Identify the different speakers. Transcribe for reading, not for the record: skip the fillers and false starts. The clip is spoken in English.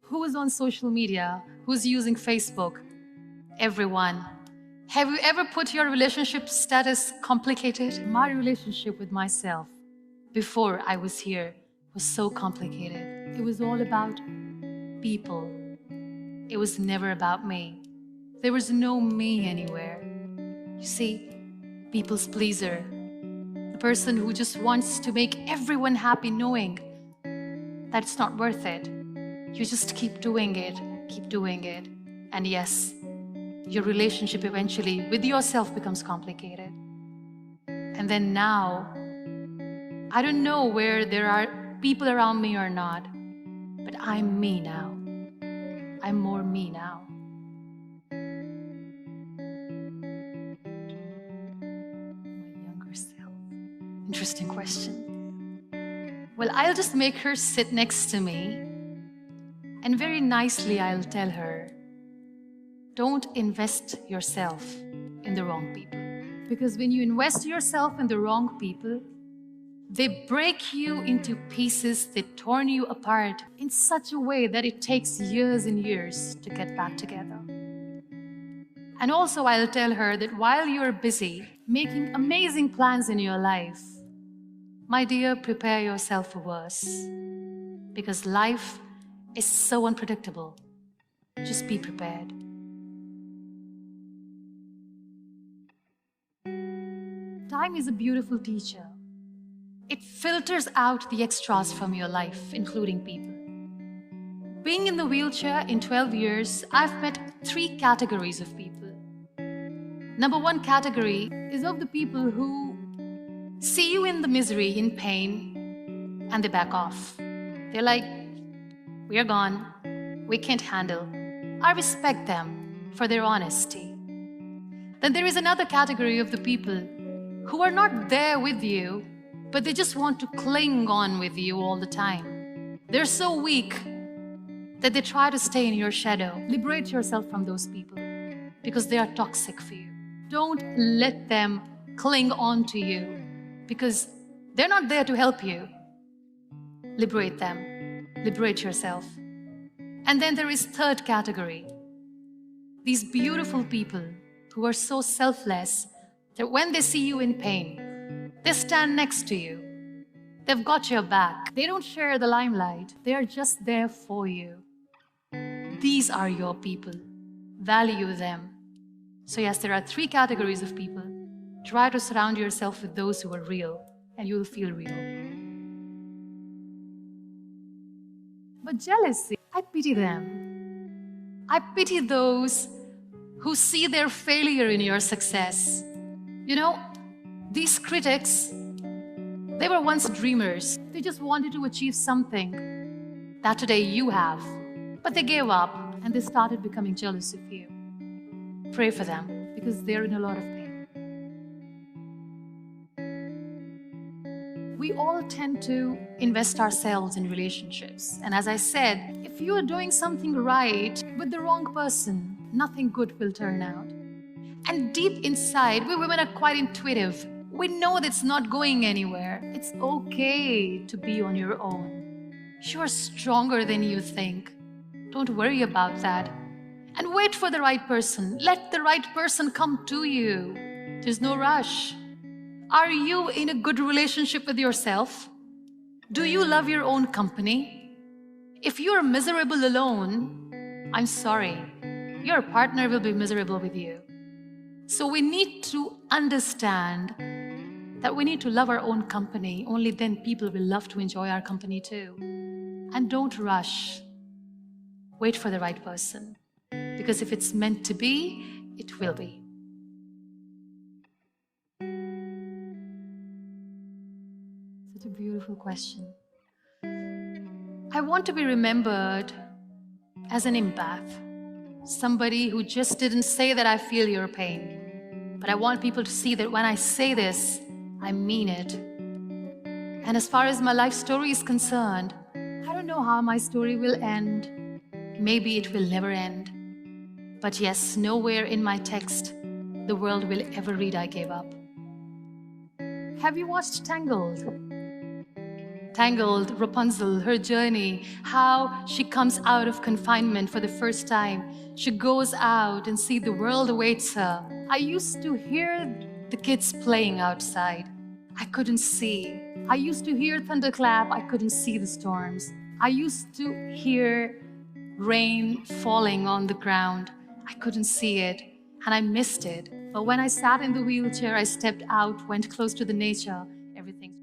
Speaker 1: Who is on social media? Who's using Facebook? Everyone. Have you ever put your relationship status complicated? My relationship with myself before I was here was so complicated. It was all about people. It was never about me. There was no me anywhere. You see, people's pleaser. The person who just wants to make everyone happy knowing that it's not worth it. You just keep doing it. And yes, your relationship eventually with yourself becomes complicated. And then now, I don't know where there are people around me or not, but I'm me now. I'm more me now. My younger self. Interesting question. Well, I'll just make her sit next to me, and very nicely I'll tell her, don't invest yourself in the wrong people. Because when you invest yourself in the wrong people, they break you into pieces, they torn you apart in such a way that it takes years and years to get back together. And also I'll tell her that while you're busy making amazing plans in your life, my dear, prepare yourself for worse. Because life is so unpredictable. Just be prepared. Time is a beautiful teacher. It filters out the extras from your life, including people. Being in the wheelchair in 12 years, I've met 3 categories of people. Number 1 category is of the people who see you in the misery, in pain, and they back off. They're like, we are gone, we can't handle. I respect them for their honesty. Then there is another category of the people who are not there with you, but they just want to cling on with you all the time. They're so weak that they try to stay in your shadow. Liberate yourself from those people because they are toxic for you. Don't let them cling on to you because they're not there to help you. Liberate them. Liberate yourself. And then there is 3rd category. These beautiful people who are so selfless that when they see you in pain, they stand next to you. They've got your back. They don't share the limelight. They are just there for you. These are your people. Value them. So yes, there are 3 categories of people. Try to surround yourself with those who are real, and you will feel real. But jealousy, I pity them. I pity those who see their failure in your success. You know, these critics, they were once dreamers. They just wanted to achieve something that today you have. But they gave up and they started becoming jealous of you. Pray for them because they're in a lot of pain. We all tend to invest ourselves in relationships. And as I said, if you are doing something right with the wrong person, nothing good will turn out. And deep inside, we women are quite intuitive. We know that it's not going anywhere. It's okay to be on your own. You're stronger than you think. Don't worry about that. And wait for the right person. Let the right person come to you. There's no rush. Are you in a good relationship with yourself? Do you love your own company? If you're miserable alone, I'm sorry. Your partner will be miserable with you. So we need to understand that we need to love our own company. Only then people will love to enjoy our company too. And don't rush. Wait for the right person. Because if it's meant to be, it will be. Such a beautiful question. I want to be remembered as an empath. Somebody who just didn't say that I feel your pain. But I want people to see that when I say this, I mean it. And as far as my life story is concerned, I don't know how my story will end. Maybe it will never end. But yes, nowhere in my text the world will ever read I gave up. Have you watched Tangled? Tangled, Rapunzel, her journey, how she comes out of confinement for the first time. She goes out and see the world awaits her. I used to hear the kids playing outside. I couldn't see. I used to hear thunderclap. I couldn't see the storms. I used to hear rain falling on the ground. I couldn't see it, and I missed it. But when I sat in the wheelchair, I stepped out, went close to the nature, everything